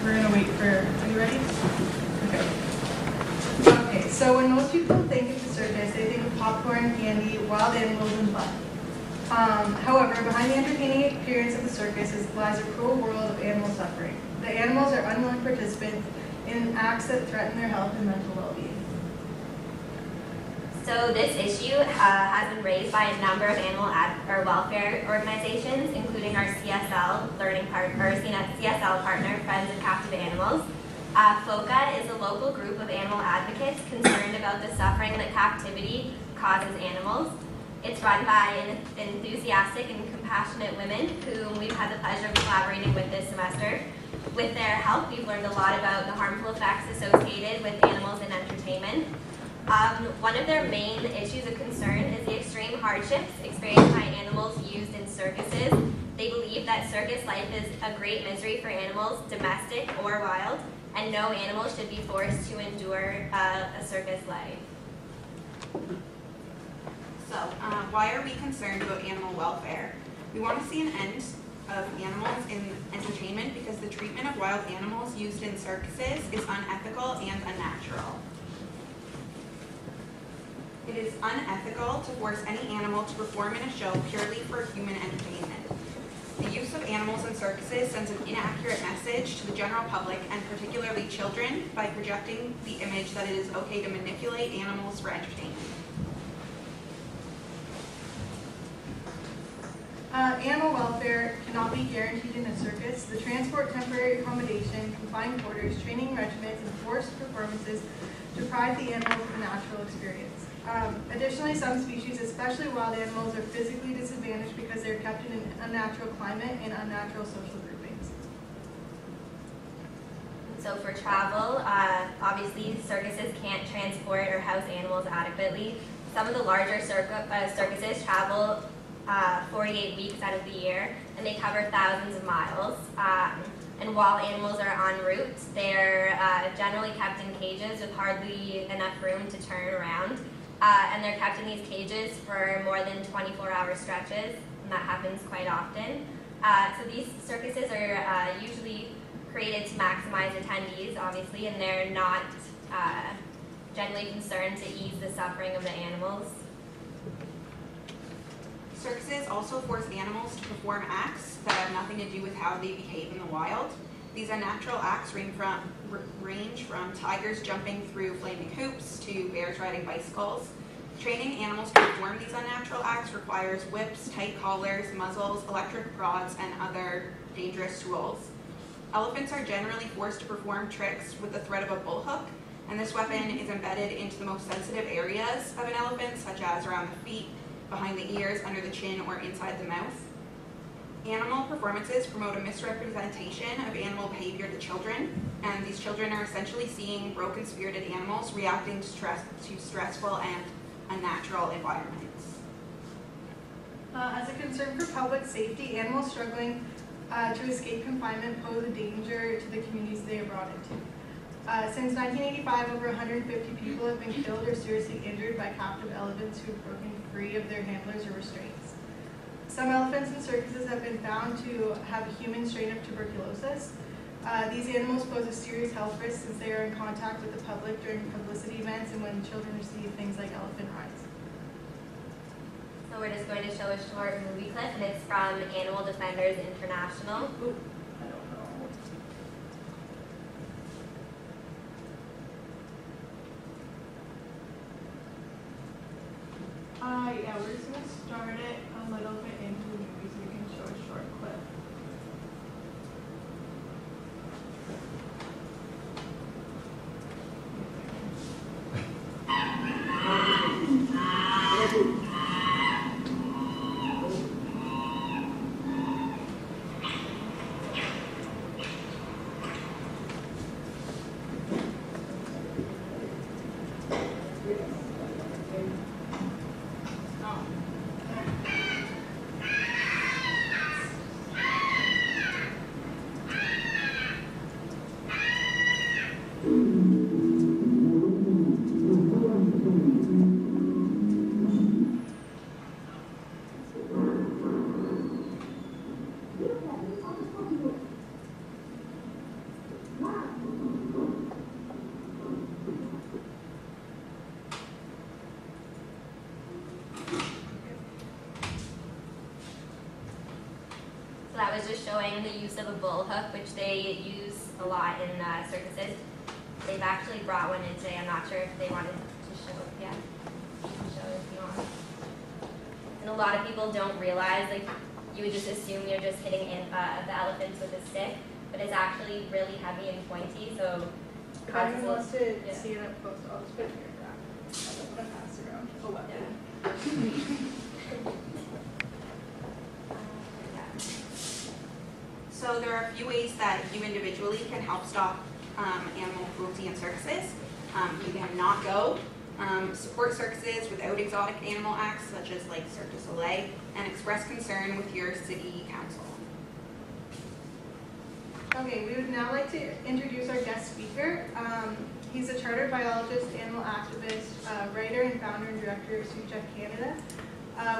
we're gonna wait for, are you ready? Okay. Okay, so when most people think of the circus, they think of popcorn, candy, wild animals, and fun. However, behind the entertaining appearance of the circus lies a cruel world of animal suffering. The animals are unwilling participants in acts that threaten their health and mental well-being. So this issue has been raised by a number of animal welfare organizations, including our CSL CSL partner, Friends of Captive Animals. FOCA is a local group of animal advocates concerned about the suffering that captivity causes animals. It's run by enthusiastic and compassionate women whom we've had the pleasure of collaborating with this semester. With their help, we've learned a lot about the harmful effects associated with animals in entertainment. One of their main issues of concern is the extreme hardships experienced by animals used in circuses. They believe that circus life is a great misery for animals, domestic or wild, and no animal should be forced to endure a circus life. So, why are we concerned about animal welfare? We want to see an end of animals in entertainment because the treatment of wild animals used in circuses is unethical and unnatural. It is unethical to force any animal to perform in a show purely for human entertainment. The use of animals in circuses sends an inaccurate message to the general public and particularly children by projecting the image that it is okay to manipulate animals for entertainment. Animal welfare cannot be guaranteed in a circus. The transport, temporary accommodation, confined quarters, training regimens, and forced performances deprive the animals of a natural experience. Additionally, some species, especially wild animals, are physically disadvantaged because they're kept in an unnatural climate and unnatural social groupings. So for travel, obviously circuses can't transport or house animals adequately. Some of the larger circuses travel 48 weeks out of the year, and they cover thousands of miles. And while animals are en route, they're generally kept in cages with hardly enough room to turn around. And they're kept in these cages for more than 24-hour stretches, and that happens quite often. So these circuses are usually created to maximize attendees, obviously, and they're not generally concerned to ease the suffering of the animals. Circuses also force animals to perform acts that have nothing to do with how they behave in the wild. These unnatural acts range from tigers jumping through flaming hoops to bears riding bicycles. Training animals to perform these unnatural acts requires whips, tight collars, muzzles, electric prods, and other dangerous tools. Elephants are generally forced to perform tricks with the threat of a bullhook, and this weapon is embedded into the most sensitive areas of an elephant, such as around the feet, behind the ears, under the chin, or inside the mouth. Animal performances promote a misrepresentation of animal behavior to children, and these children are essentially seeing broken-spirited animals reacting to stressful and unnatural environments. As a concern for public safety, animals struggling to escape confinement pose a danger to the communities they are brought into. Since 1985, over 150 people have been killed or seriously injured by captive elephants who have broken free of their handlers or restraints. Some elephants in circuses have been found to have a human strain of tuberculosis. These animals pose a serious health risk since they are in contact with the public during publicity events and when children receive things like elephant rides. So we're just going to show a short movie clip, and it's from Animal Defenders International. Ooh. Yeah, we're just going to start it a little bit into the movie so we can show a short clip. showing the use of a bull hook, which they use a lot in circuses. They've actually brought one in today. I'm not sure if they wanted to show it. Yeah, you can show it if you want. And a lot of people don't realize, like, you would just assume you're just hitting the elephants with a stick, but it's actually really heavy and pointy, so If anyone wants to see it up close, I'll just put it here. I'm going to pass it around. Oh, wow. So there are a few ways that you individually can help stop animal cruelty in circuses. You can not go, support circuses without exotic animal acts such as like Cirque du Soleil, and express concern with your city council. Okay, we would now like to introduce our guest speaker. He's a chartered biologist, animal activist, writer, and founder and director of Zoocheck Canada.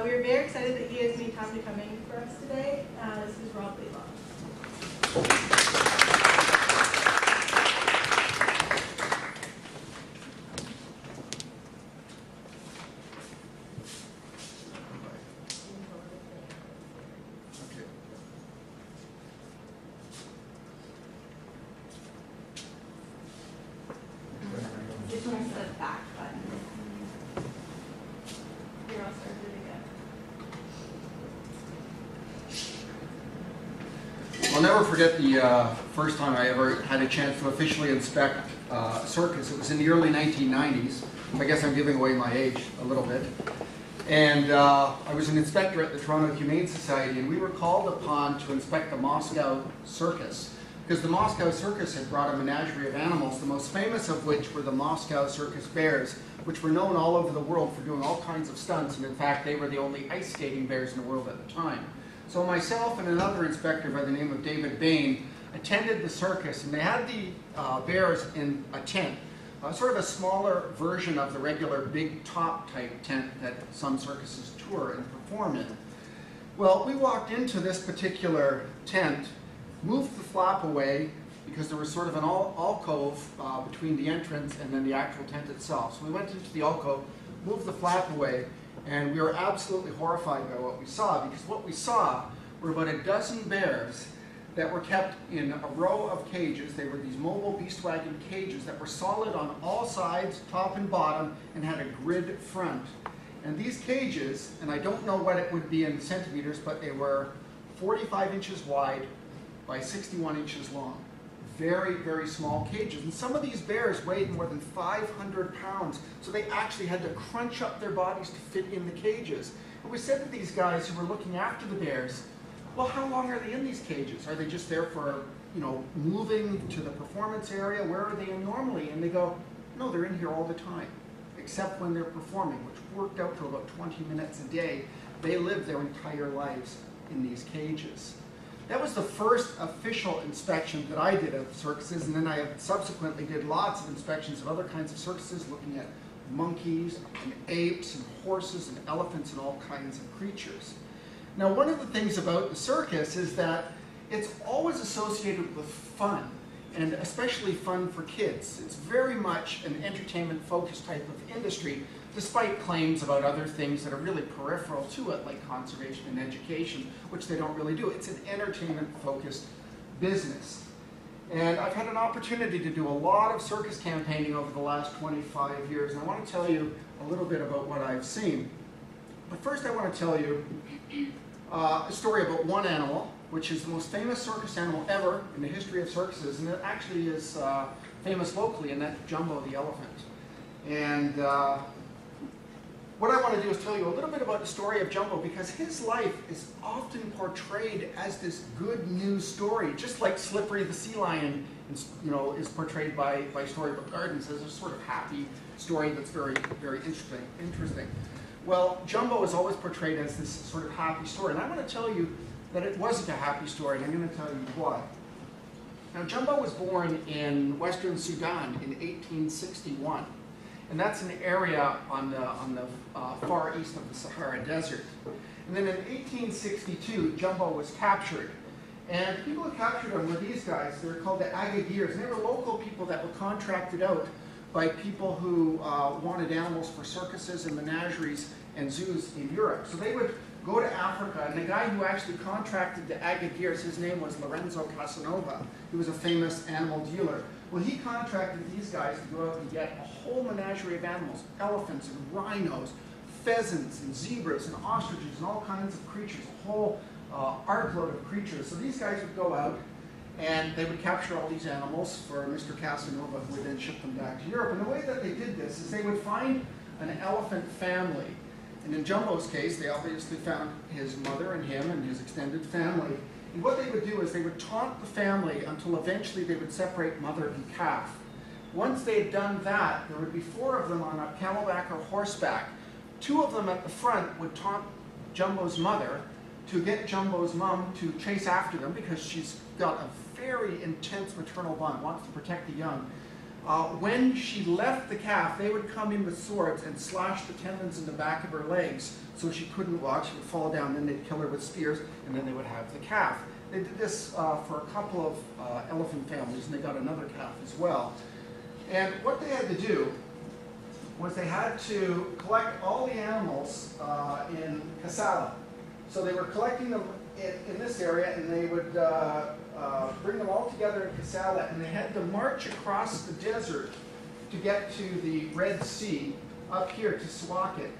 We are very excited that he has made time to come in for us today. This is Rob Laidlaw. This one's the back button. Here, I'll start it again. I'll never forget the first time I ever had a chance to officially inspect a circus. It was in the early 1990s. I guess I'm giving away my age a little bit. And I was an inspector at the Toronto Humane Society, and we were called upon to inspect the Moscow circus, because the Moscow circus had brought a menagerie of animals, the most famous of which were the Moscow circus bears, which were known all over the world for doing all kinds of stunts, and in fact they were the only ice skating bears in the world at the time. So myself and another inspector by the name of David Bain attended the circus, and they had the bears in a tent, sort of a smaller version of the regular big top type tent that some circuses tour and perform in. Well, we walked into this particular tent, moved the flap away because there was sort of an alcove between the entrance and then the actual tent itself. So we went into the alcove, moved the flap away, and we were absolutely horrified by what we saw, because what we saw were about a dozen bears that were kept in a row of cages. They were these mobile beast wagon cages that were solid on all sides, top and bottom, and had a grid front. And these cages, and I don't know what it would be in centimeters, but they were 45 inches wide by 61 inches long. Very, very small cages. And some of these bears weighed more than 500 pounds, so they actually had to crunch up their bodies to fit in the cages. And we said to these guys who were looking after the bears, well, how long are they in these cages? Are they just there for, moving to the performance area? Where are they in normally? And they go, no, they're in here all the time, except when they're performing, which worked out to about 20 minutes a day. They live their entire lives in these cages. That was the first official inspection that I did of circuses, and then I subsequently did lots of inspections of other kinds of circuses, looking at monkeys and apes and horses and elephants and all kinds of creatures. Now, one of the things about the circus is that it's always associated with fun, and especially fun for kids. It's very much an entertainment-focused type of industry, despite claims about other things that are really peripheral to it, like conservation and education, which they don't really do. It's an entertainment-focused business. And I've had an opportunity to do a lot of circus campaigning over the last 25 years, and I want to tell you a little bit about what I've seen. But first I want to tell you a story about one animal, which is the most famous circus animal ever in the history of circuses, and it actually is famous locally, and that's Jumbo the elephant. And what I want to do is tell you a little bit about the story of Jumbo, because his life is often portrayed as this good news story, just like Slippery the sea lion, is portrayed by Storybook Gardens as a sort of happy story that's very, very interesting. Well, Jumbo is always portrayed as this sort of happy story, and I want to tell you that it wasn't a happy story, and I'm going to tell you why. Now, Jumbo was born in Western Sudan in 1861. And that's an area on the far east of the Sahara Desert. And then in 1862, Jumbo was captured. And the people who captured him were these guys. They were called the Agagirs. And they were local people that were contracted out by people who wanted animals for circuses and menageries and zoos in Europe. So they would go to Africa, and the guy who actually contracted the agagirs, his name was Lorenzo Casanova. He was a famous animal dealer. Well, he contracted these guys to go out and get a whole menagerie of animals, elephants and rhinos, pheasants and zebras and ostriches and all kinds of creatures, a whole artload of creatures. So these guys would go out and they would capture all these animals for Mr. Casanova, who would then ship them back to Europe. And the way that they did this is they would find an elephant family. And in Jumbo's case, they obviously found his mother and him and his extended family. And what they would do is they would taunt the family until eventually they would separate mother and calf. Once they had done that, there would be 4 of them on a camelback or horseback. 2 of them at the front would taunt Jumbo's mother to get Jumbo's mom to chase after them because she's got a very intense maternal bond, wants to protect the young. When she left the calf, they would come in with swords and slash the tendons in the back of her legs so she couldn't walk, she would fall down, then they'd kill her with spears, and then they would have the calf. They did this for a couple of elephant families, and they got another calf as well. And what they had to do was they had to collect all the animals in Kassala. So they were collecting them in this area, and they would bring them all together in Kassala, and they had to march across the desert to get to the Red Sea up here to Suakin.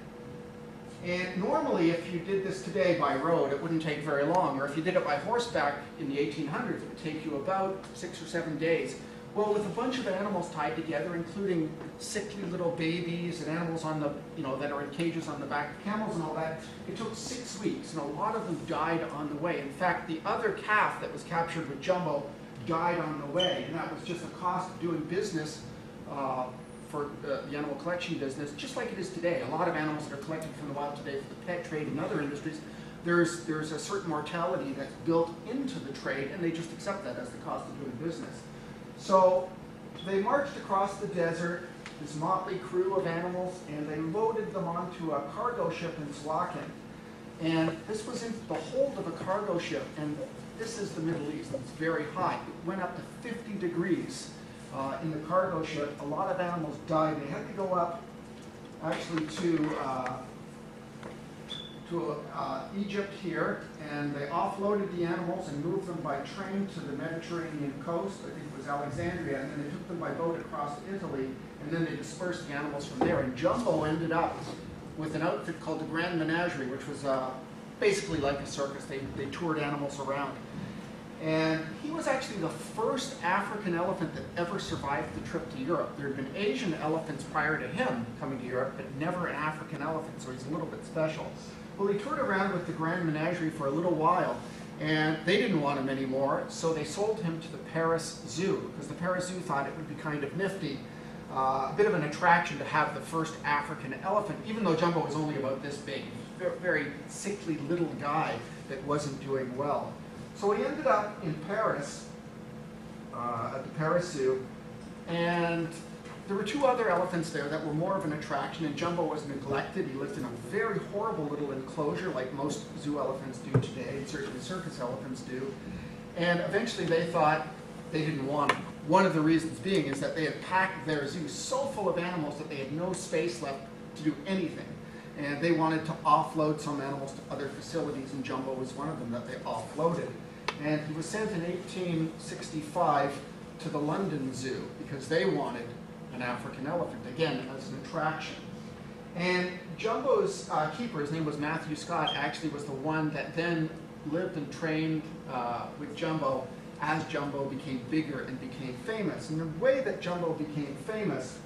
And normally, if you did this today by road, it wouldn't take very long, or if you did it by horseback in the 1800s, it would take you about 6 or 7 days. Well, with a bunch of animals tied together, including sickly little babies and animals on the, that are in cages on the back of camels and all that, it took 6 weeks, and a lot of them died on the way. In fact, the other calf that was captured with Jumbo died on the way, and that was just a cost of doing business for the animal collection business, just like it is today. A lot of animals that are collected from the wild today for the pet trade and other industries, there's a certain mortality that's built into the trade, and they just accept that as the cost of doing business. So they marched across the desert, this motley crew of animals, and they loaded them onto a cargo ship in Suakin. And this was in the hold of a cargo ship, and this is the Middle East. It's very hot. It went up to 50 degrees in the cargo ship. A lot of animals died. They had to go up actually to Egypt here, and they offloaded the animals and moved them by train to the Mediterranean coast. I think it was Alexandria, and then they took them by boat across to Italy, and then they dispersed the animals from there. And Jumbo ended up with an outfit called the Grand Menagerie, which was basically like a circus. They toured animals around. And he was actually the first African elephant that ever survived the trip to Europe. There had been Asian elephants prior to him coming to Europe, but never an African elephant, so he's a little bit special. Well, he toured around with the Grand Menagerie for a little while, and they didn't want him anymore, so they sold him to the Paris Zoo, because the Paris Zoo thought it would be kind of nifty, a bit of an attraction to have the first African elephant, even though Jumbo was only about this big. Very sickly little guy that wasn't doing well. So he ended up in Paris, at the Paris Zoo, and there were 2 other elephants there that were more of an attraction, and Jumbo was neglected. He lived in a very horrible little enclosure like most zoo elephants do today, and certainly circus elephants do. And eventually they thought they didn't want him. One of the reasons being is that they had packed their zoo so full of animals that they had no space left to do anything. And they wanted to offload some animals to other facilities, and Jumbo was one of them that they offloaded. And he was sent in 1865 to the London Zoo because they wanted an African elephant, again, as an attraction. And Jumbo's keeper, his name was Matthew Scott, actually was the one that then lived and trained with Jumbo as Jumbo became bigger and became famous. And the way that Jumbo became famous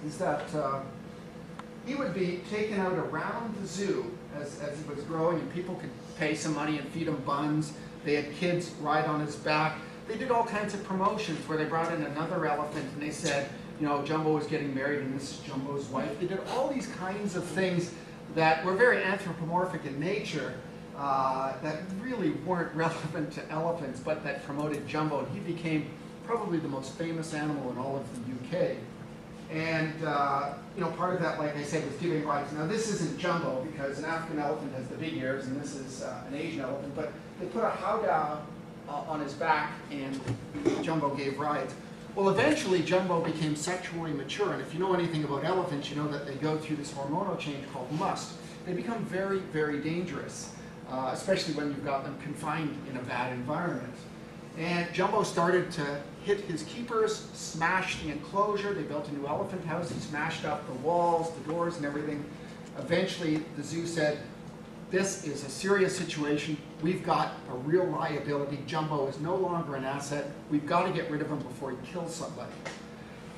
is that he would be taken out around the zoo as he was growing, and people could pay some money and feed him buns. They had kids ride on his back. They did all kinds of promotions where they brought in another elephant and they said, Jumbo was getting married and this is Jumbo's wife. They did all these kinds of things that were very anthropomorphic in nature, that really weren't relevant to elephants, but that promoted Jumbo. And he became probably the most famous animal in all of the UK. And part of that, like I said, was giving rights. Now this isn't Jumbo because an African elephant has the big ears and this is an Asian elephant, but they put a howdah on his back and Jumbo gave rides. Well, eventually Jumbo became sexually mature, and if you know anything about elephants, you know that they go through this hormonal change called must. they become very, very dangerous, especially when you've got them confined in a bad environment. And Jumbo started to hit his keepers, smashed the enclosure. They built a new elephant house. He smashed up the walls, the doors, and everything. Eventually, the zoo said, this is a serious situation. We've got a real liability. Jumbo is no longer an asset. We've got to get rid of him before he kills somebody.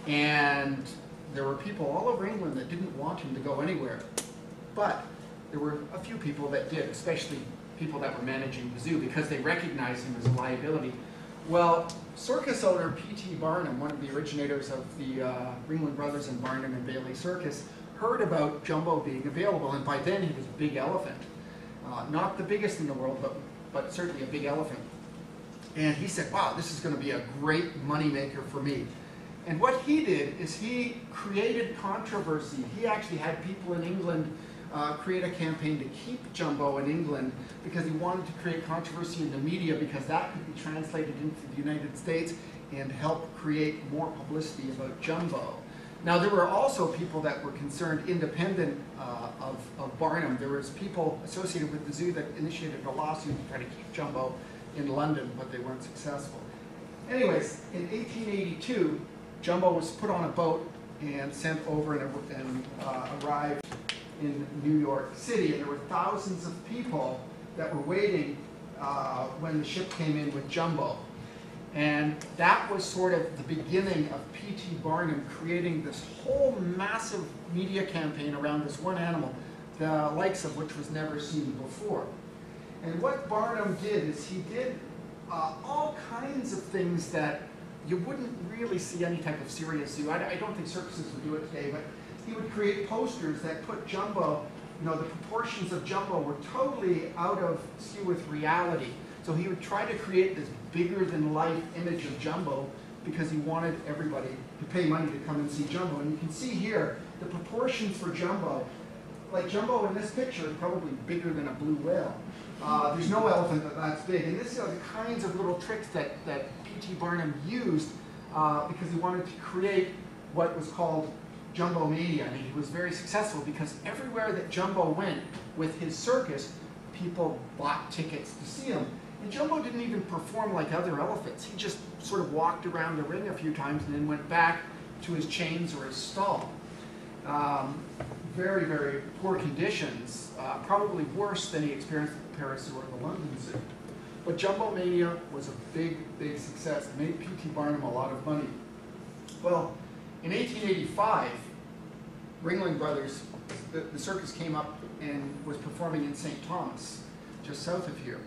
And there were people all over England that didn't want him to go anywhere. But there were a few people that did, especially people that were managing the zoo, because they recognized him as a liability. Well, circus owner P.T. Barnum, one of the originators of the Ringling Brothers and Barnum and Bailey Circus, heard about Jumbo being available, and by then he was a big elephant. Not the biggest in the world, but certainly a big elephant. And he said, wow, this is going to be a great moneymaker for me. And what he did is he created controversy. He actually had people in England create a campaign to keep Jumbo in England because he wanted to create controversy in the media because that could be translated into the United States and help create more publicity about Jumbo. Now there were also people that were concerned independent of Barnum. There was people associated with the zoo that initiated a lawsuit to try to keep Jumbo in London, but they weren't successful. Anyways, in 1882, Jumbo was put on a boat and sent over and arrived in New York City, and there were thousands of people that were waiting when the ship came in with Jumbo. And that was sort of the beginning of P.T. Barnum creating this whole massive media campaign around this one animal, the likes of which was never seen before. And what Barnum did is he did all kinds of things that you wouldn't really see any type of serious zoo. I don't think circuses would do it today, but he would create posters that put Jumbo, the proportions of Jumbo were totally out of skew with reality. So he would try to create this bigger than life image of Jumbo because he wanted everybody to pay money to come and see Jumbo. And you can see here the proportions for Jumbo. Like Jumbo in this picture is probably bigger than a blue whale. There's no elephant that's big. And this is the kinds of little tricks that P.T. Barnum used because he wanted to create what was called Jumbo Mania. And he was very successful because everywhere that Jumbo went with his circus, people bought tickets to see him. And Jumbo didn't even perform like other elephants. He just sort of walked around the ring a few times and then went back to his chains or his stall. Very, very poor conditions, probably worse than he experienced at the Paris Zoo or the London Zoo. But Jumbo Mania was a big, big success. It made P.T. Barnum a lot of money. Well, in 1885, Ringling Brothers, the circus came up and was performing in St. Thomas, just south of here.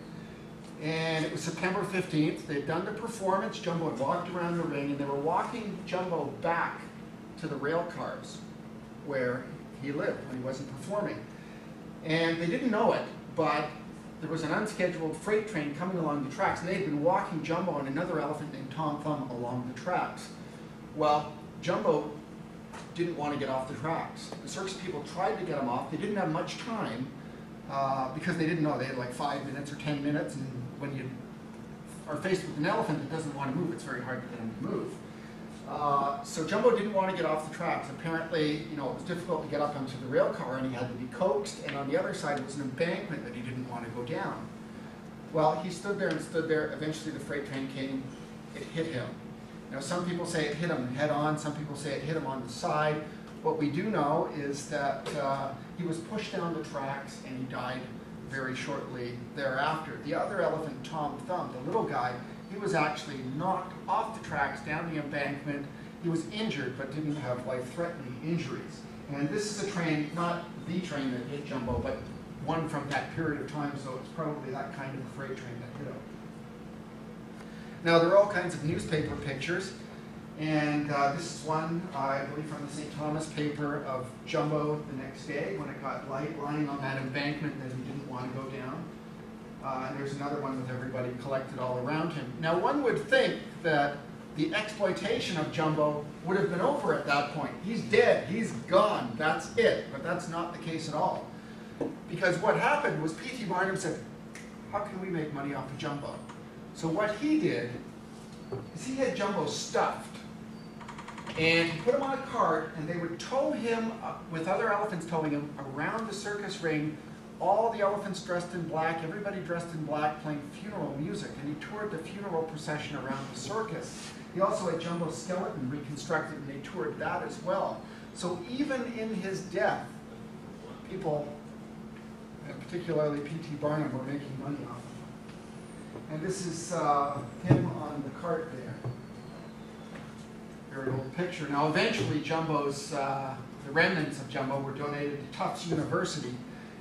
And it was September 15th. They'd done the performance. Jumbo had walked around the ring, and they were walking Jumbo back to the rail cars where he lived when he wasn't performing. And they didn't know it, but there was an unscheduled freight train coming along the tracks, and they had been walking Jumbo and another elephant named Tom Thumb along the tracks. Well, Jumbo didn't want to get off the tracks. The circus people tried to get him off. They didn't have much time because they didn't know. They had like 5 minutes or 10 minutes, and when you are faced with an elephant that doesn't want to move, it's very hard to get him to move. So Jumbo didn't want to get off the tracks. Apparently, it was difficult to get up onto the rail car, and he had to be coaxed, and on the other side was an embankment that he didn't want to go down. Well, he stood there and stood there. Eventually the freight train came. It hit him. Now, some people say it hit him head on. Some people say it hit him on the side. What we do know is that he was pushed down the tracks, and he died very shortly thereafter. The other elephant, Tom Thumb, the little guy, he was actually knocked off the tracks down the embankment. He was injured, but didn't have life-threatening injuries. And this is a train, not the train that hit Jumbo, but one from that period of time, so it's probably that kind of a freight train that hit him. Now, there are all kinds of newspaper pictures, and this is one, I believe, from the St. Thomas paper of Jumbo the next day when it got light, lying on that embankment that he didn't want to go down. And there's another one with everybody collected all around him. Now, one would think that the exploitation of Jumbo would have been over at that point. He's dead, he's gone, that's it. But that's not the case at all. Because what happened was P.T. Barnum said, how can we make money off of Jumbo? So what he did is he had Jumbo stuffed. And he put him on a cart, and they would tow him, with other elephants towing him, around the circus ring, all the elephants dressed in black, everybody dressed in black, playing funeral music. And he toured the funeral procession around the circus. He also had Jumbo's skeleton reconstructed, and they toured that as well. So even in his death, people, and particularly P.T. Barnum, were making money off of him. And this is him on the cart there. Very old picture. Now eventually Jumbo's, the remnants of Jumbo were donated to Tufts University.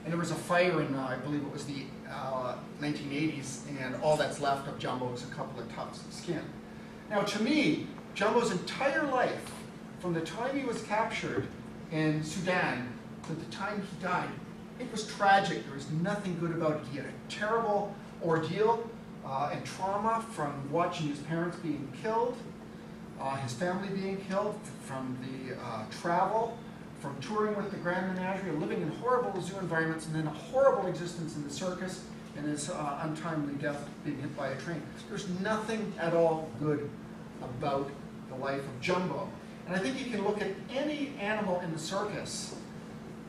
And there was a fire in, I believe it was the 1980s, and all that's left of Jumbo is a couple of tufts of skin. Now to me, Jumbo's entire life, from the time he was captured in Sudan to the time he died, it was tragic. There was nothing good about it. He had a terrible ordeal and trauma from watching his parents being killed, his family being killed, from the travel, from touring with the Grand Menagerie, living in horrible zoo environments, and then a horrible existence in the circus, and his untimely death being hit by a train. There's nothing at all good about the life of Jumbo. And I think you can look at any animal in the circus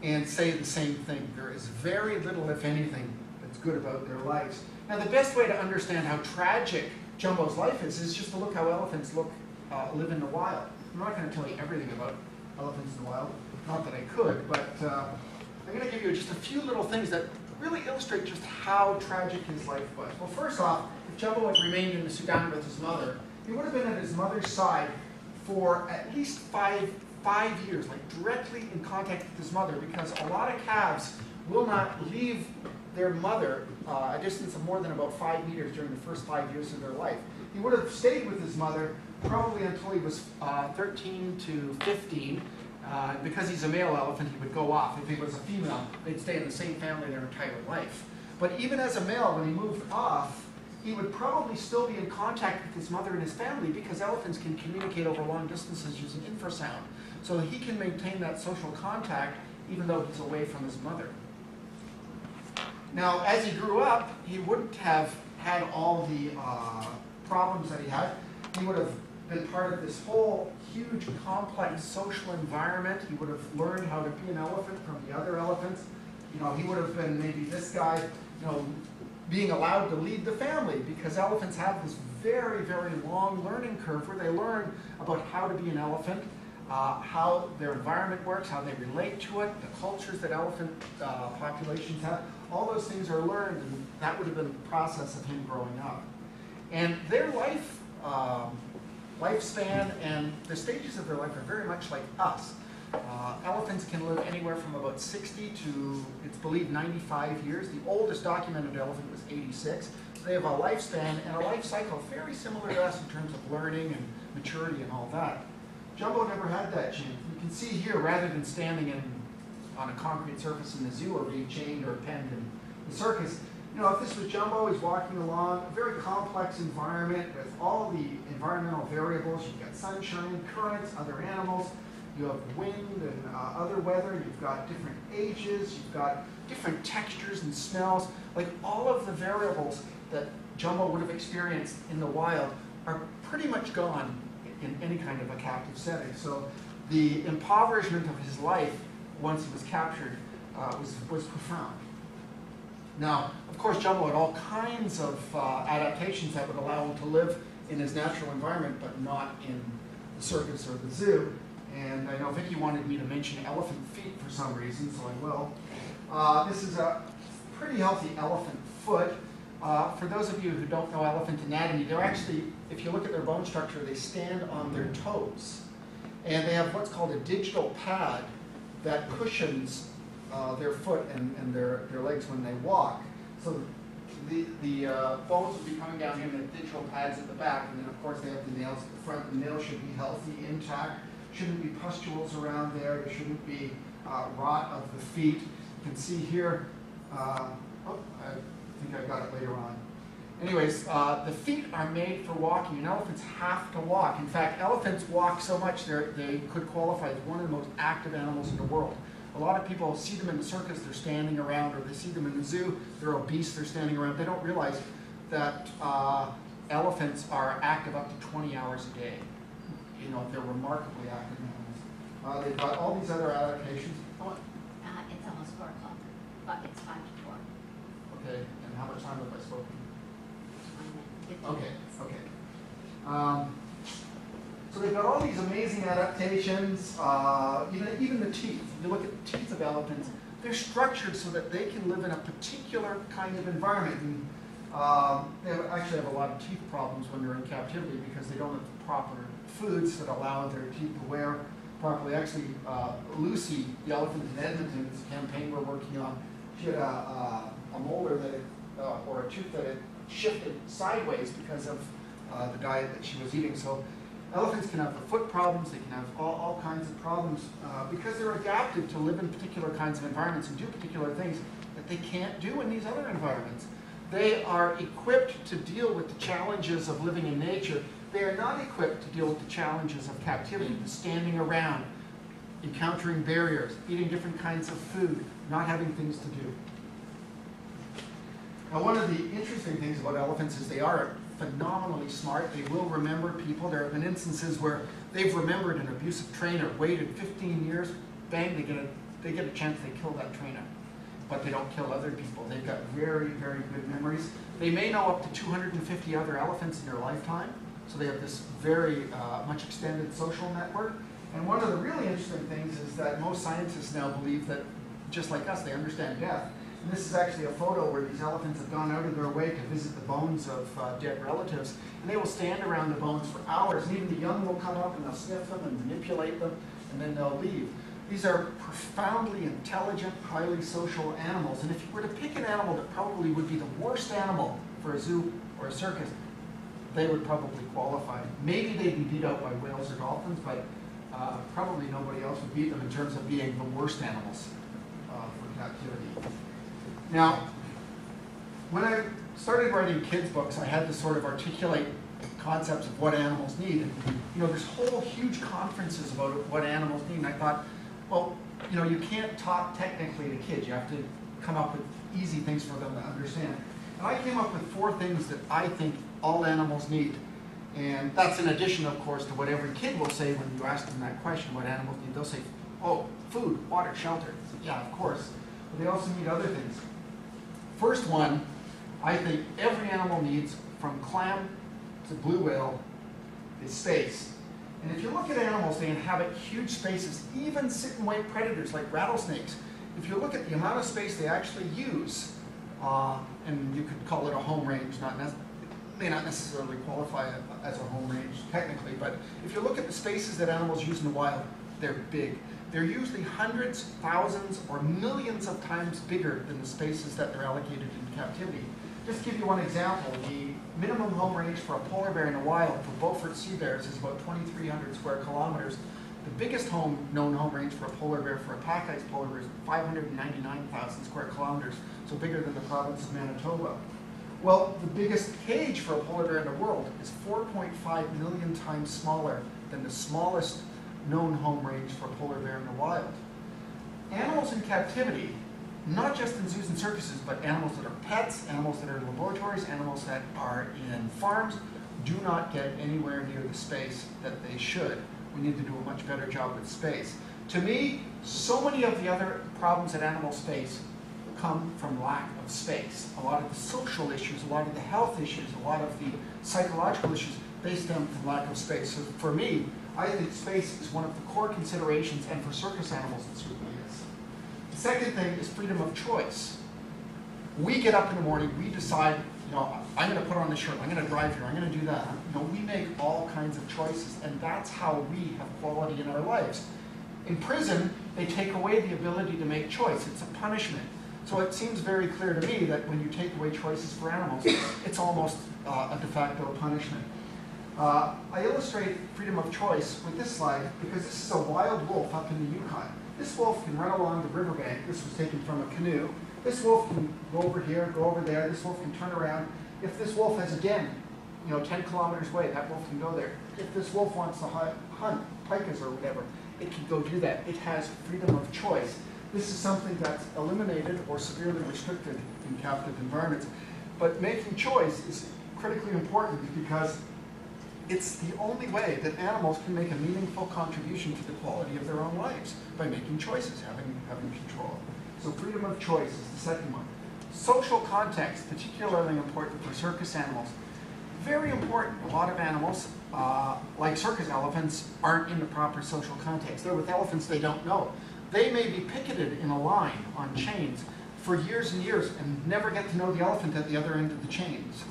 and say the same thing. There is very little, if anything, that's good about their lives. Now the best way to understand how tragic Jumbo's life is just to look how elephants live in the wild. I'm not going to tell you everything about elephants in the wild, not that I could, but I'm going to give you just a few little things that really illustrate just how tragic his life was. Well, first off, if Jumbo had remained in the Sudan with his mother, he would have been at his mother's side for at least five years, like directly in contact with his mother, because a lot of calves will not leave their mother a distance of more than about 5 meters during the first 5 years of their life. He would have stayed with his mother probably until he was 13 to 15. Because he's a male elephant, he would go off. If he was a female, they'd stay in the same family their entire life. But even as a male, when he moved off, he would probably still be in contact with his mother and his family, because elephants can communicate over long distances using infrasound. So he can maintain that social contact even though he's away from his mother. Now, as he grew up, he wouldn't have had all the problems that he had. He would have been part of this whole huge, complex social environment. He would have learned how to be an elephant from the other elephants. You know, he would have been maybe this guy, you know, being allowed to lead the family, because elephants have this very, very long learning curve where they learn about how to be an elephant, how their environment works, how they relate to it, the cultures that elephant populations have. All those things are learned, and that would have been the process of him growing up. And their lifespan and the stages of their life are very much like us. Elephants can live anywhere from about 60 to, it's believed, 95 years. The oldest documented elephant was 86. So they have a lifespan and a life cycle very similar to us in terms of learning and maturity and all that. Jumbo never had that chance. You can see here, rather than standing on a concrete surface in the zoo or being chained or penned in the circus, you know, if this was Jumbo, he's walking along a very complex environment with all the environmental variables. You've got sunshine, currents, other animals. You have wind and other weather. You've got different ages. You've got different textures and smells. Like, all of the variables that Jumbo would have experienced in the wild are pretty much gone in any kind of a captive setting. So the impoverishment of his life once he was captured was profound. Now, of course, Jumbo had all kinds of adaptations that would allow him to live in his natural environment, but not in the circus or the zoo. And I know Vicki wanted me to mention elephant feet for some reason, so I will. This is a pretty healthy elephant foot. For those of you who don't know elephant anatomy, they're actually, if you look at their bone structure, they stand on their toes. And they have what's called a digital pad that cushions their foot and their legs when they walk. So the bones will be coming down here, and the digital pads at the back, and then of course they have the nails at the front. The nails should be healthy, intact. Shouldn't be pustules around there. There shouldn't be rot of the feet. You can see here, I think I got it later on. Anyways, the feet are made for walking, and elephants have to walk. In fact, elephants walk so much they could qualify as one of the most active animals in the world. A lot of people see them in the circus, they're standing around, or they see them in the zoo, they're obese, they're standing around. They don't realize that elephants are active up to 20 hours a day. they're remarkably active animals. They've got all these other adaptations. It's almost 4 o'clock, but it's 5 to 4. Okay, and how much time have I spoken? 15 Okay, minutes. okay. So they've got all these amazing adaptations, even the teeth. If you look at the teeth of elephants, they're structured so that they can live in a particular kind of environment. And they actually have a lot of teeth problems when they're in captivity because they don't have the proper foods that allow their teeth to wear properly. Actually, Lucy, the elephant in Edmonton, this campaign we're working on, she had a molar that or a tooth that had shifted sideways because of the diet that she was eating. So elephants can have the foot problems, they can have all kinds of problems because they're adapted to live in particular kinds of environments and do particular things that they can't do in these other environments. They are equipped to deal with the challenges of living in nature. They are not equipped to deal with the challenges of captivity, the standing around, encountering barriers, eating different kinds of food, not having things to do. Now, one of the interesting things about elephants is they are phenomenally smart. They will remember people. There have been instances where they've remembered an abusive trainer, waited 15 years, bang, they get a chance, they kill that trainer. But they don't kill other people. They've got very, very good memories. They may know up to 250 other elephants in their lifetime, so they have this very much extended social network. And one of the really interesting things is that most scientists now believe that, just like us, they understand death. And this is actually a photo where these elephants have gone out of their way to visit the bones of dead relatives, and they will stand around the bones for hours, and even the young will come up and they'll sniff them and manipulate them, and then they'll leave. These are profoundly intelligent, highly social animals, and if you were to pick an animal that probably would be the worst animal for a zoo or a circus, they would probably qualify. Maybe they'd be beat out by whales or dolphins, but probably nobody else would beat them in terms of being the worst animals for captivity. Now, when I started writing kids' books, I had to sort of articulate concepts of what animals need. And, there's whole huge conferences about what animals need. And I thought, well, you can't talk technically to kids. You have to come up with easy things for them to understand. And I came up with 4 things that I think all animals need. And that's in addition, of course, to what every kid will say when you ask them that question, what animals need. They'll say, oh, food, water, shelter. So, yeah, of course. But they also need other things. First one, I think every animal needs, from clam to blue whale, is space. And if you look at animals, they inhabit huge spaces, even sit-and-wait predators like rattlesnakes. If you look at the amount of space they actually use, and you could call it a home range, it may not necessarily qualify as a home range technically, but if you look at the spaces that animals use in the wild, they're big. They're usually hundreds, thousands, or millions of times bigger than the spaces that they're allocated in captivity. Just to give you one example, the minimum home range for a polar bear in the wild for Beaufort sea bears is about 2,300 square kilometers. The biggest known home range for a polar bear for a pack-ice polar bear is 599,000 square kilometers, so bigger than the province of Manitoba. Well, the biggest cage for a polar bear in the world is 4.5 million times smaller than the smallest known home range for a polar bear in the wild. Animals in captivity, not just in zoos and circuses, but animals that are pets, animals that are in laboratories, animals that are in farms, do not get anywhere near the space that they should. We need to do a much better job with space. To me, so many of the other problems that animals face come from lack of space. A lot of the social issues, a lot of the health issues, a lot of the psychological issues, they stem from lack of space. So for me, I think space is one of the core considerations, and for circus animals it certainly is. The second thing is freedom of choice. We get up in the morning, we decide, I'm going to put on this shirt, I'm going to drive here, I'm going to do that. We make all kinds of choices, and that's how we have quality in our lives. In prison, they take away the ability to make choice. It's a punishment. So it seems very clear to me that when you take away choices for animals, it's almost a de facto punishment. I illustrate freedom of choice with this slide because this is a wild wolf up in the Yukon. This wolf can run along the riverbank. This was taken from a canoe. This wolf can go over here, go over there. This wolf can turn around. If this wolf has a den, 10 kilometers away, that wolf can go there. If this wolf wants to hunt pikas or whatever, it can go do that. It has freedom of choice. This is something that's eliminated or severely restricted in captive environments. But making choice is critically important because it's the only way that animals can make a meaningful contribution to the quality of their own lives, by making choices, having control. So freedom of choice is the second one. Social context, particularly important for circus animals. Very important. A lot of animals, like circus elephants, aren't in the proper social context. They're with elephants they don't know. They may be picketed in a line on chains for years and years and never get to know the elephant at the other end of the chains.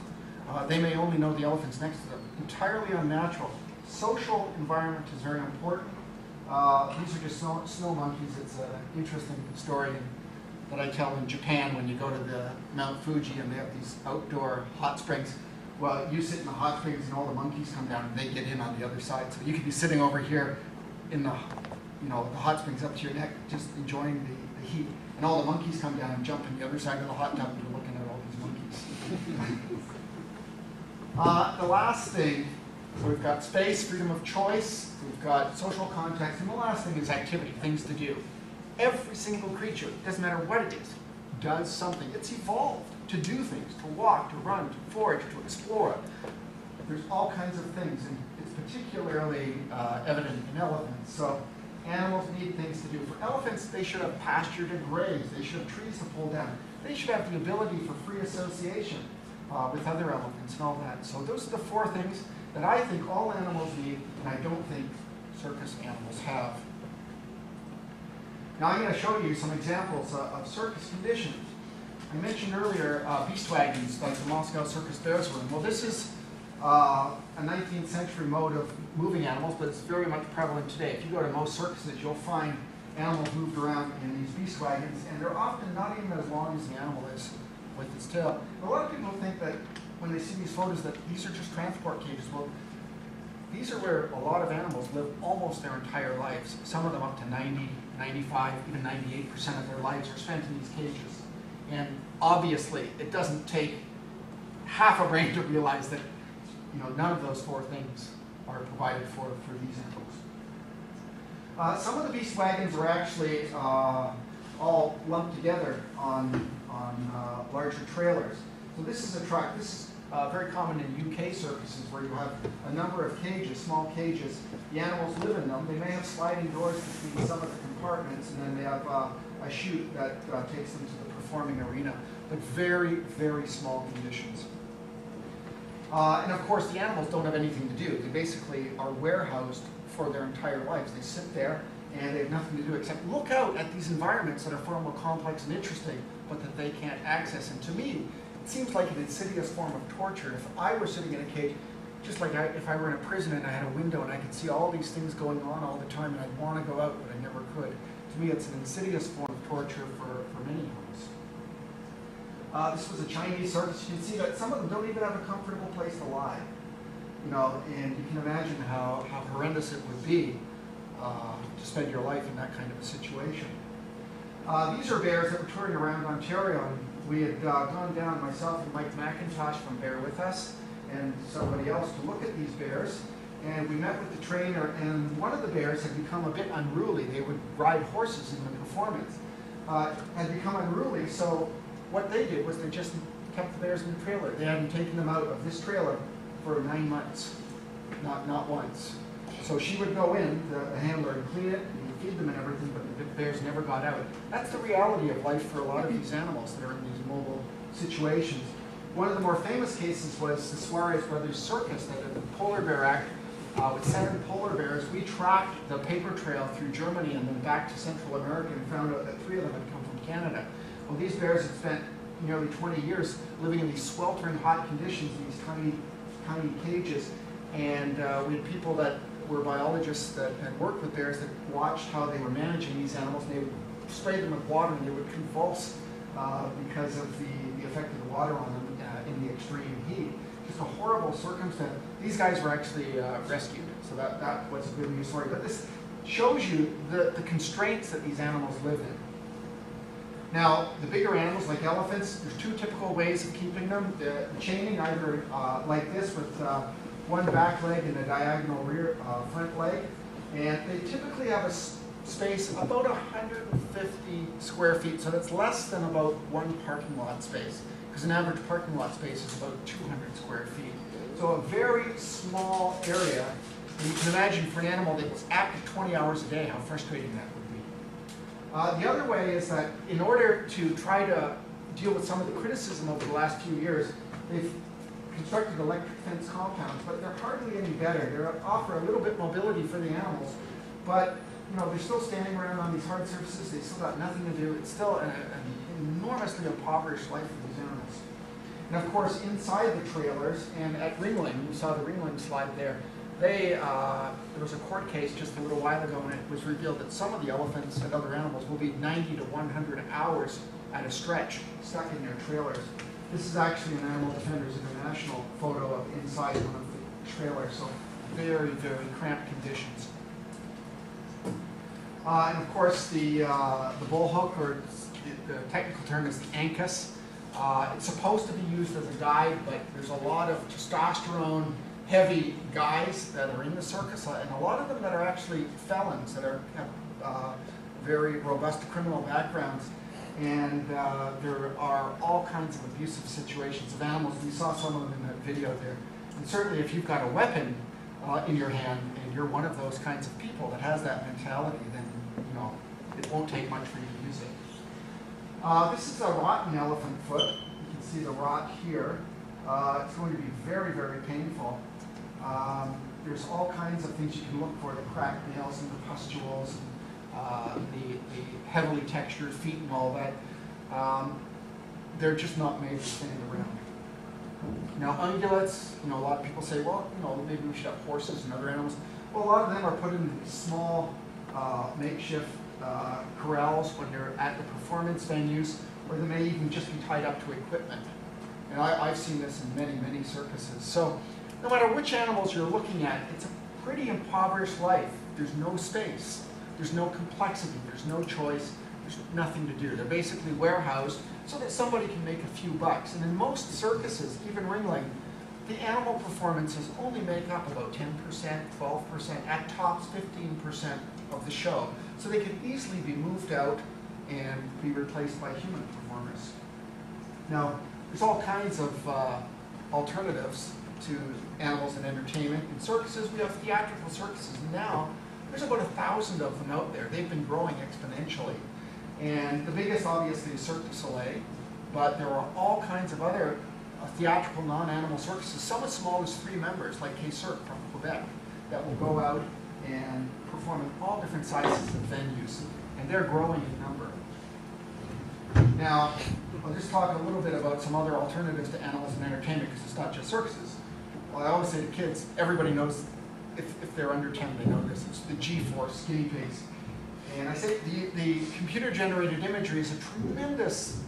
They may only know the elephants next to them. Entirely unnatural. Social environment is very important. These are just snow monkeys. It's an interesting story that I tell in Japan when you go to the Mount Fuji and they have these outdoor hot springs. Well, you sit in the hot springs and all the monkeys come down and they get in on the other side. So you could be sitting over here in the, the hot springs up to your neck, just enjoying the heat. And all the monkeys come down and jump in the other side of the hot tub and you're looking at all these monkeys. The last thing, so we've got space, freedom of choice, we've got social context, and the last thing is activity, things to do. Every single creature, doesn't matter what it is, does something. It's evolved to do things, to walk, to run, to forage, to explore. There's all kinds of things, and it's particularly evident in elephants. So animals need things to do. For elephants, they should have pasture to graze. They should have trees to pull down. They should have the ability for free association with other elephants and all that. So those are the four things that I think all animals need, and I don't think circus animals have. Now I'm going to show you some examples of circus conditions. I mentioned earlier beast wagons like the Moscow Circus Bears were in. Well, this is a 19th century mode of moving animals, but it's very much prevalent today. If you go to most circuses, you'll find animals moved around in these beast wagons, and they're often not even as long as the animal is with its tail. And a lot of people think that when they see these photos that these are just transport cages. Well, these are where a lot of animals live almost their entire lives. Some of them up to 90, 95, even 98% of their lives are spent in these cages. And obviously, it doesn't take half a brain to realize that none of those four things are provided for these animals. Some of the beast wagons are actually all lumped together on larger trailers. So this is a truck. This is very common in UK circuses where you have a number of cages, small cages. The animals live in them. They may have sliding doors between some of the compartments, and then they have a chute that takes them to the performing arena. But very, very small conditions. And of course, the animals don't have anything to do. They basically are warehoused for their entire lives. They sit there and they have nothing to do except look out at these environments that are far more complex and interesting, but that they can't access. And to me, it seems like an insidious form of torture. If I were sitting in a cage, just like if I were in a prison and I had a window and I could see all these things going on all the time and I'd want to go out, but I never could. To me, it's an insidious form of torture for many animals. This was a Chinese circus. You can see that some of them don't even have a comfortable place to lie. And you can imagine how horrendous it would be to spend your life in that kind of a situation. These are bears that were touring around Ontario, and we had gone down, myself and Mike McIntosh from Bear With Us, and somebody else to look at these bears. And we met with the trainer, and one of the bears had become a bit unruly. They would ride horses in the performance. Had become unruly, so what they did was they just kept the bears in the trailer. They hadn't taken them out of this trailer for 9 months, not once. So she would go in, the handler, and clean it, and feed them and everything, but the bears never got out. That's the reality of life for a lot of these animals that are in these mobile situations. One of the more famous cases was the Suarez Brothers Circus that did the Polar Bear Act. With 7 polar bears, we tracked the paper trail through Germany and then back to Central America and found out that 3 of them had come from Canada. Well, these bears had spent nearly 20 years living in these sweltering hot conditions in these tiny, tiny cages. And we had people that were biologists that had worked with bears that watched how they were managing these animals. And they would spray them with water and they would convulse because of the effect of the water on them in the extreme heat. Just a horrible circumstance. These guys were actually rescued, so that was a good news story. But this shows you the constraints that these animals live in. Now, the bigger animals like elephants, there's 2 typical ways of keeping them. The chaining, either like this with one back leg and a diagonal rear front leg. And they typically have a space of about 150 square feet, so that's less than about 1 parking lot space, because an average parking lot space is about 200 square feet. So a very small area. And you can imagine for an animal that's active 20 hours a day, how frustrating that would be. The other way is that in order to try to deal with some of the criticism over the last few years, they've constructed electric fence compounds, but they're hardly any better. They offer a little bit mobility for the animals, but they're still standing around on these hard surfaces. They've still got nothing to do. It's still an enormously impoverished life for these animals. And of course, inside the trailers and at Ringling, you saw the Ringling slide there, there was a court case just a little while ago, and it was revealed that some of the elephants and other animals will be 90 to 100 hours at a stretch stuck in their trailers. This is actually an Animal Defenders International photo of inside one of the trailers, so very, very cramped conditions. And of course, the bull hook, or the technical term is the ancus. It's supposed to be used as a guide, but there's a lot of testosterone heavy guys that are in the circus, and a lot of them that are actually felons that have very robust criminal backgrounds. And there are all kinds of abusive situations of animals. We saw some of them in that video there. And certainly if you've got a weapon in your hand and you're one of those kinds of people that has that mentality, then it won't take much for you to use it. This is a rotten elephant foot. You can see the rot here. It's going to be very, very painful. There's all kinds of things you can look for, the cracked nails and the pustules, the heavily textured feet and all that. They're just not made to stand around. Now ungulates, a lot of people say, well, maybe we should have horses and other animals. Well, a lot of them are put in small makeshift corrals when they're at the performance venues, or they may even just be tied up to equipment. And I've seen this in many, many circuses. So no matter which animals you're looking at, it's a pretty impoverished life. There's no space. There's no complexity. There's no choice. There's nothing to do. They're basically warehoused so that somebody can make a few bucks. And in most circuses, even Ringling, the animal performances only make up about 10%, 12%, at tops 15% of the show. So they can easily be moved out and be replaced by human performers. Now, there's all kinds of alternatives to animals and entertainment. In circuses, we have theatrical circuses. Now, there's about 1,000 of them out there. They've been growing exponentially. And the biggest, obviously, is Cirque du Soleil, but there are all kinds of other theatrical non-animal circuses, some as small as 3 members, like K-Cirque from Quebec, that will go out and perform in all different sizes of venues, and they're growing in number. Now, I'll just talk a little bit about some other alternatives to animals and entertainment, because it's not just circuses. Well, I always say to kids, everybody knows, if they're under 10, they know this. It's the G-force, guinea pigs. And I say the computer-generated imagery is a tremendous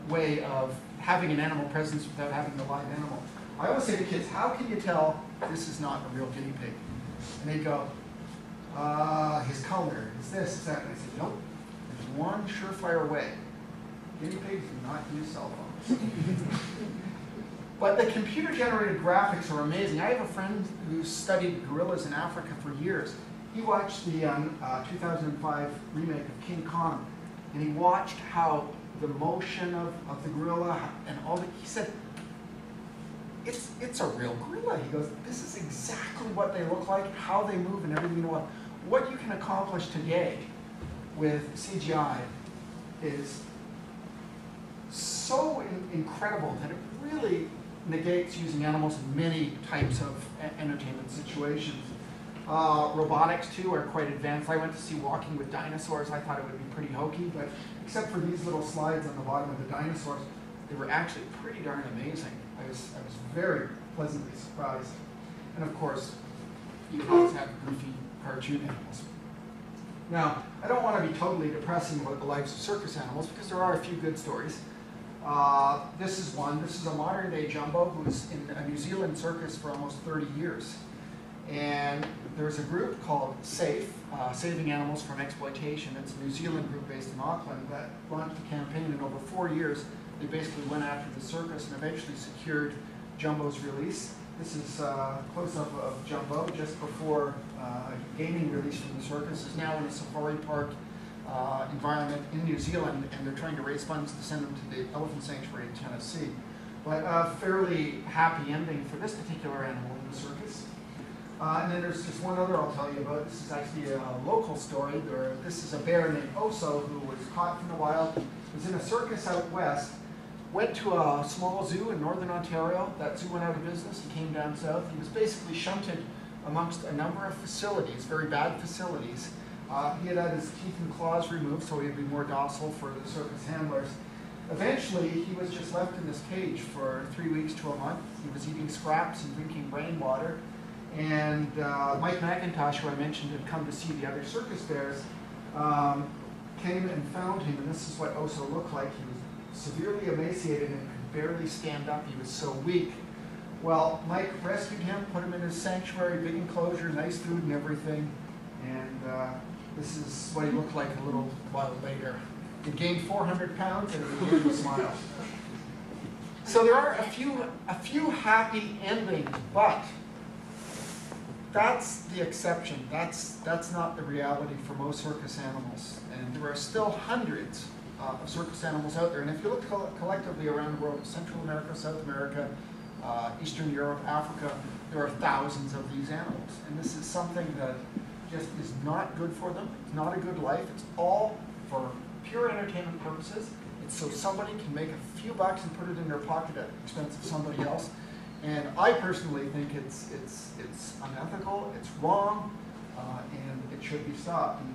way of having an animal presence without having the live animal. I always say to kids, how can you tell this is not a real guinea pig? And they go, his color, is this, is that. And I say, nope, there's one surefire way. Guinea pigs do not use cell phones. But the computer-generated graphics are amazing. I have a friend who studied gorillas in Africa for years. He watched the 2005 remake of King Kong, and he watched how the motion of the gorilla and all that. He said, it's a real gorilla. He goes, this is exactly what they look like, how they move, and everything. What you can accomplish today with CGI is so incredible that it really negates using animals in many types of entertainment situations. Robotics, too, are quite advanced. I went to see Walking with Dinosaurs. I thought it would be pretty hokey, but except for these little slides on the bottom of the dinosaurs, they were actually pretty darn amazing. I was very pleasantly surprised. And of course, you can always have goofy cartoon animals. Now, I don't want to be totally depressing about the lives of circus animals, because there are a few good stories. This is one. This is a modern-day jumbo who's in a New Zealand circus for almost 30 years. And there's a group called SAFE, Saving Animals from Exploitation. It's a New Zealand group based in Auckland that launched a campaign, and over 4 years, they basically went after the circus and eventually secured Jumbo's release. This is a close-up of Jumbo just before gaining release from the circus. Is now in a safari park environment in New Zealand, and they're trying to raise funds to send them to the elephant sanctuary in Tennessee. But a fairly happy ending for this particular animal in the circus. And then there's just one other I'll tell you about. This is actually a local story. This is a bear named Oso who was caught in the wild, was in a circus out west, went to a small zoo in northern Ontario. That zoo went out of business. He came down south. He was basically shunted amongst a number of facilities, very bad facilities. He had his teeth and claws removed so he'd be more docile for the circus handlers. Eventually, he was just left in this cage for 3 weeks to a month. He was eating scraps and drinking rainwater. And Mike McIntosh, who I mentioned had come to see the other circus bears, came and found him, and this is what Oso looked like. He was severely emaciated and could barely stand up. He was so weak. Well, Mike rescued him, put him in his sanctuary, big enclosure, nice food and everything, and this is what he looked like a little while later. He gained 400 pounds and he began to smile. So there are a few happy endings, but that's the exception. That's not the reality for most circus animals. And there are still hundreds of circus animals out there. And if you look collectively around the world, Central America, South America, Eastern Europe, Africa, there are thousands of these animals. And this is something that just is not good for them. It's not a good life. It's all for pure entertainment purposes. It's so somebody can make a few bucks and put it in their pocket at the expense of somebody else. And I personally think it's unethical, it's wrong, and it should be stopped. And,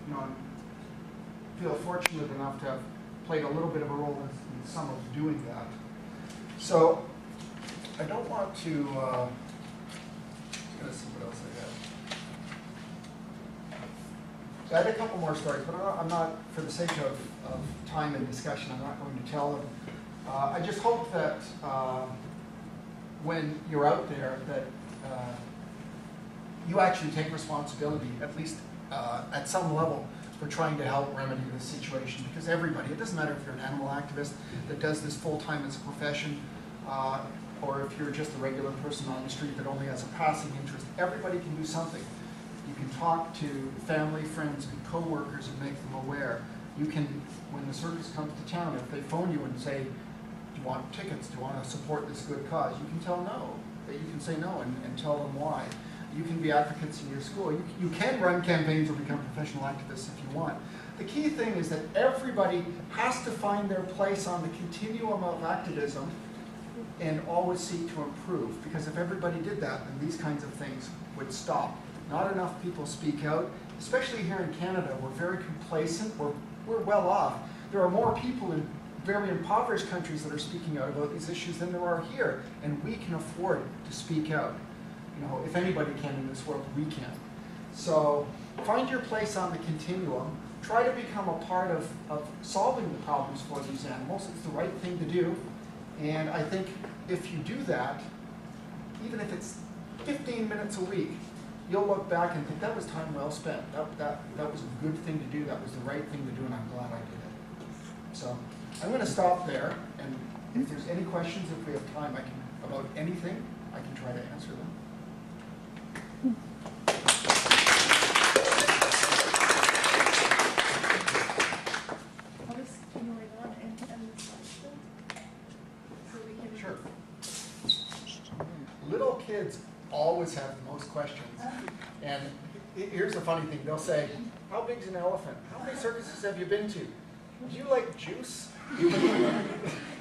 you know, I feel fortunate enough to have played a little bit of a role in some of doing that. So I don't want to. Let's see what else I got. So I had a couple more stories, but I'm not, for the sake of time and discussion, I'm not going to tell them. I just hope that when you're out there that you actually take responsibility, at least at some level, for trying to help remedy this situation. Because everybody, it doesn't matter if you're an animal activist that does this full-time as a profession, or if you're just a regular person on the street that only has a passing interest, everybody can do something. You can talk to family, friends, and co-workers and make them aware. You can, when the circus comes to town, if they phone you and say, do you want tickets, do you want to support this good cause, you can tell no. That you can say no and tell them why. You can be advocates in your school. You can run campaigns or become professional activists if you want. The key thing is that everybody has to find their place on the continuum of activism and always seek to improve. Because if everybody did that, then these kinds of things would stop. Not enough people speak out, especially here in Canada. We're very complacent. We're well off. There are more people in very impoverished countries that are speaking out about these issues than there are here, and we can afford to speak out. You know, if anybody can in this world, we can. So find your place on the continuum. Try to become a part of solving the problems for these animals. It's the right thing to do. And I think if you do that, even if it's 15 minutes a week, you'll look back and think that was time well spent. That was a good thing to do. That was the right thing to do, and I'm glad I did it. So I'm going to stop there, and if there's any questions, if we have time, about anything, I can try to answer them. Sure. Little kids always have the most questions. And here's the funny thing. They'll say, how big's an elephant? How many circuses have you been to? Do you like juice?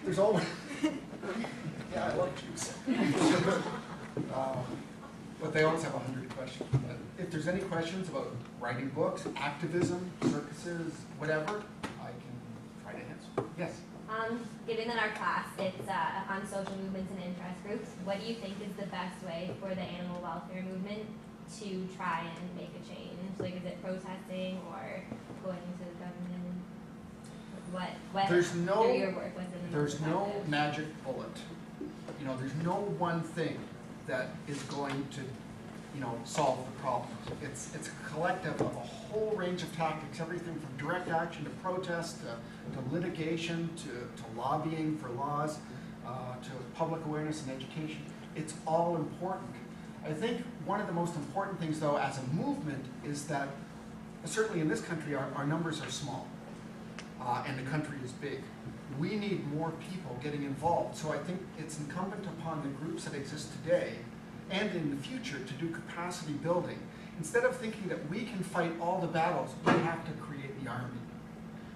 There's always... Yeah, I love juice. But they always have 100 questions. If there's any questions about writing books, activism, circuses, whatever, I can try to answer. Yes? Given that our class is on social movements and interest groups, what do you think is the best way for the animal welfare movement to try and make a change? Like, is it protesting or going to the government? What There's no, your work was in the there's no magic bullet. You know, there's no one thing that is going to, you know, solve the problem. It's a collective of a whole range of tactics, everything from direct action to protest, to litigation, to lobbying for laws, to public awareness and education. It's all important. I think one of the most important things, though, as a movement is that, certainly in this country, our numbers are small. and the country is big. We need more people getting involved. So I think it's incumbent upon the groups that exist today and in the future to do capacity building. Instead of thinking that we can fight all the battles, we have to create the army.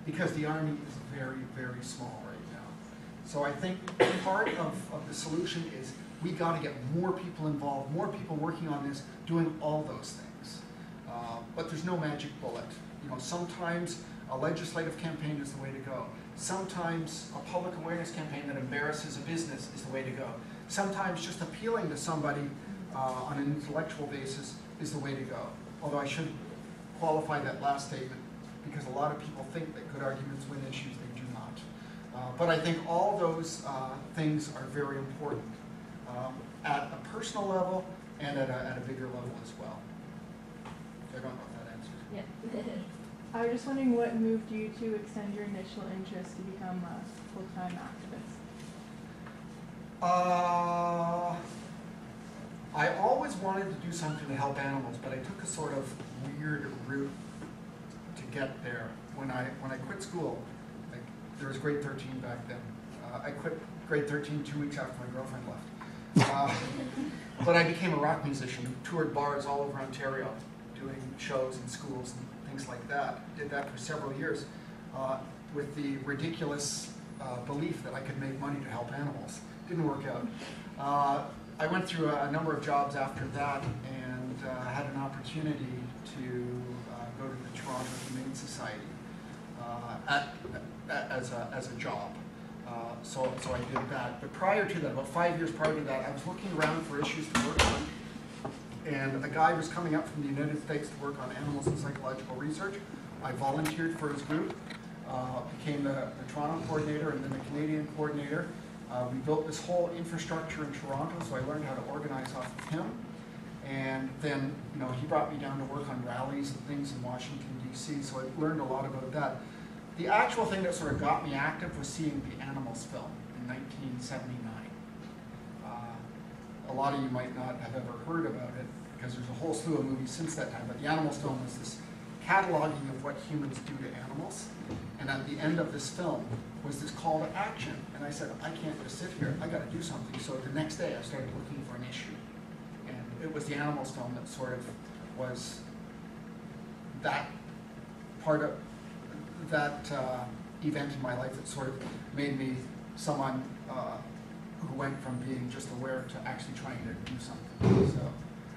Because the army is very, very small right now. So I think part of the solution is we got to get more people involved, more people working on this, doing all those things. But there's no magic bullet. You know, sometimes a legislative campaign is the way to go. Sometimes a public awareness campaign that embarrasses a business is the way to go. Sometimes just appealing to somebody on an intellectual basis is the way to go. Although I should qualify that last statement, because a lot of people think that good arguments win issues. They do not. But I think all those things are very important at a personal level and at a bigger level as well. I don't know if that answers. Yeah. I was just wondering what moved you to extend your initial interest to become a full-time activist? I always wanted to do something to help animals, but I took a sort of weird route to get there. When I quit school, there was grade 13 back then. I quit grade 13 2 weeks after my girlfriend left. But I became a rock musician, toured bars all over Ontario, doing shows in schools and things like that. Did that for several years with the ridiculous belief that I could make money to help animals. Didn't work out. I went through a number of jobs after that and had an opportunity to go to the Toronto Humane Society as a job. So I did that. But prior to that, about 5 years prior to that, I was looking around for issues to work on. And a guy was coming up from the United States to work on animals and psychological research. I volunteered for his group, became the Toronto coordinator and then the Canadian coordinator. We built this whole infrastructure in Toronto, so I learned how to organize off of him. And then, you know, he brought me down to work on rallies and things in Washington, D.C., so I learned a lot about that. The actual thing that sort of got me active was seeing the Animals film in 1979. A lot of you might not have ever heard about it because there's a whole slew of movies since that time, but the Animals film was this cataloging of what humans do to animals. And at the end of this film was this call to action. And I said, I can't just sit here, I got to do something. So the next day I started looking for an issue. And it was the Animals film that sort of was that part of that event in my life that sort of made me someone who went from being just aware to actually trying to do something. So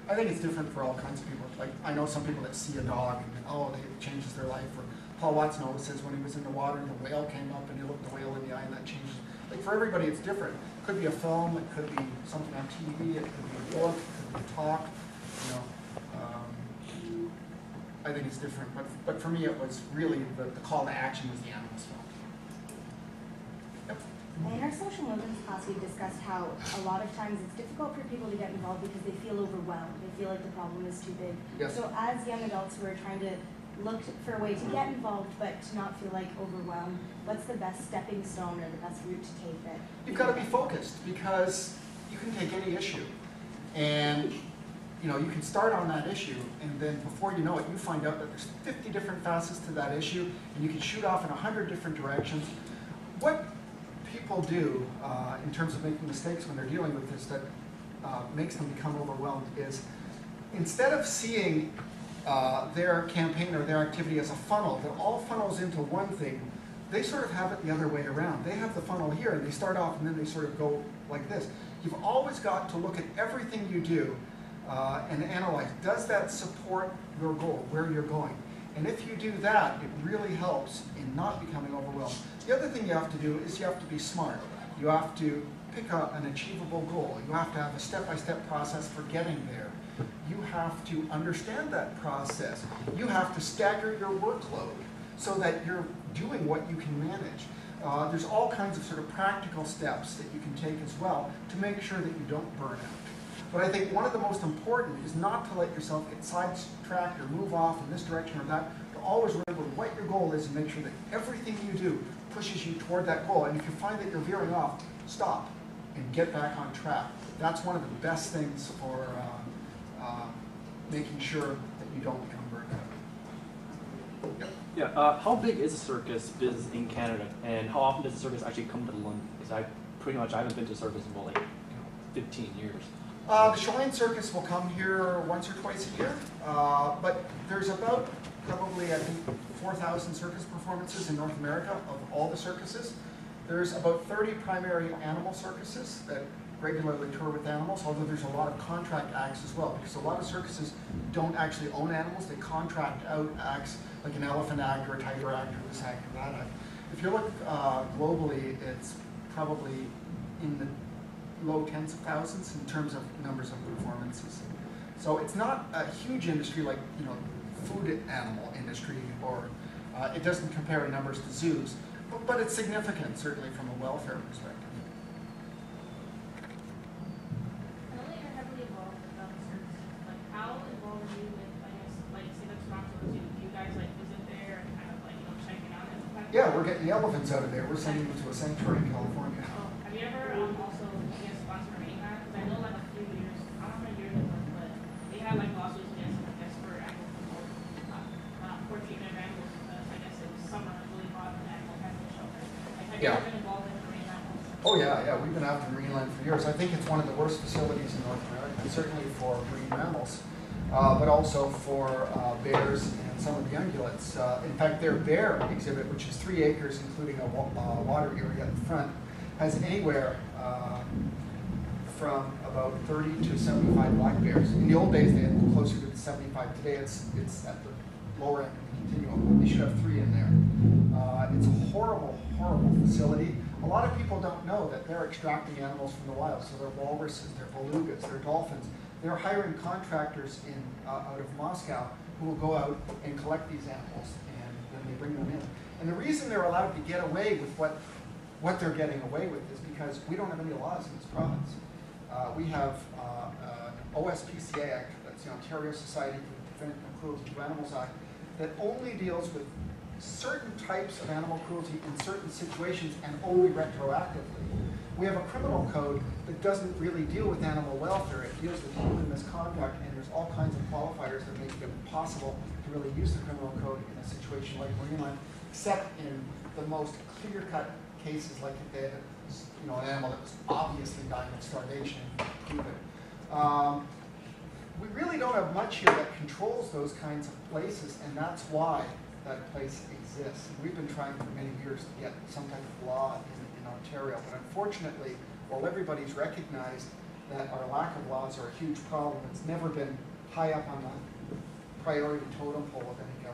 I think it's different for all kinds of people. Like, I know some people that see a dog and oh, it changes their life. Or Paul Watson always says when he was in the water and the whale came up and he looked the whale in the eye and that changes. Like, for everybody it's different. It could be a film, it could be something on TV, it could be a book, it could be a talk. You know, I think it's different. But for me it was really the call to action was the Animals film. Yep. In our social movements class, we discussed how a lot of times it's difficult for people to get involved because they feel overwhelmed. They feel like the problem is too big. Yes. So as young adults who are trying to look for a way to get involved but to not feel like overwhelmed, what's the best stepping stone or the best route to take there? You've got to be focused because you can take any issue. And you know, you can start on that issue, and then before you know it, you find out that there's 50 different facets to that issue, and you can shoot off in 100 different directions. What people do in terms of making mistakes when they're dealing with this that makes them become overwhelmed is instead of seeing their campaign or their activity as a funnel that all funnels into one thing, they sort of have it the other way around. They have the funnel here, and they start off, and then they sort of go like this. You've always got to look at everything you do and analyze, does that support your goal, where you're going? And if you do that, it really helps in not becoming overwhelmed. The other thing you have to do is you have to be smart. You have to pick an achievable goal. You have to have a step-by-step process for getting there. You have to understand that process. You have to stagger your workload so that you're doing what you can manage. There's all kinds of sort of practical steps that you can take as well to make sure that you don't burn out. But I think one of the most important is not to let yourself get sidetracked or move off in this direction or that, to always remember what your goal is and make sure that everything you do pushes you toward that goal. And if you find that you're veering off, stop and get back on track. That's one of the best things for making sure that you don't become burned out. Yep. Yeah, how big is a circus business in Canada, and how often does the circus actually come to London? Because I haven't been to a circus in about like 15 years. The Shoreline Circus will come here once or twice a year, but there's about probably, I think, 4,000 circus performances in North America of all the circuses. There's about 30 primary animal circuses that regularly tour with animals, although there's a lot of contract acts as well, because a lot of circuses don't actually own animals. They contract out acts like an elephant act or a tiger act or this act or that act. If you look globally, it's probably in the low tens of thousands in terms of numbers of performances. So it's not a huge industry like, you know, food animal industry, or it doesn't compare in numbers to zoos, but it's significant, certainly from a welfare perspective. I know that you're heavily involved with the circus. Like, how involved are you with, I guess, like, say the Toronto Zoo? Do you guys like visit there and kind of like, you know, check it out as a pet? Yeah, we're getting the elephants out of there. We're sending them to a sanctuary in California. Oh, have you ever also, I guess, sponsored an AMAC? Because I know like a few years, I don't know how many years it was, but they had like lawsuits against, I guess, for animal control, for treatment of animals, because I guess it was summer, really hot, and animal handling shelter. Like, have you Yeah. ever been involved in marine animals? Oh yeah, we've been after Marineland for years. I think it's one of the worst facilities in North America, certainly for marine mammals, but also for bears and some of the ungulates. In fact, their bear exhibit, which is 3 acres, including a water area in front, has anywhere from about 30 to 75 black bears. In the old days, they had closer to the 75. Today, it's at the lower end of the continuum. They should have 3 in there. It's a horrible, horrible facility. A lot of people don't know that they're extracting animals from the wild. So they're walruses, they're belugas, they're dolphins. They're hiring contractors out of Moscow who will go out and collect these animals, and then they bring them in. And the reason they're allowed to get away with what they're getting away with is because we don't have any laws in this province. We have an OSPCA Act, that's the Ontario Society for Prevention of Cruelty to Animals Act, that only deals with certain types of animal cruelty in certain situations and only retroactively. We have a criminal code that doesn't really deal with animal welfare. It deals with human misconduct, and there's all kinds of qualifiers that make it impossible to really use the criminal code in a situation like Marineland, except in the most clear-cut cases like if they had an animal that was obviously dying of starvation and prove it. We really don't have much here that controls those kinds of places, and that's why that place exists. And we've been trying for many years to get some type of law in Ontario, but unfortunately, while everybody's recognized that our lack of laws are a huge problem, it's never been high up on the priority totem pole of any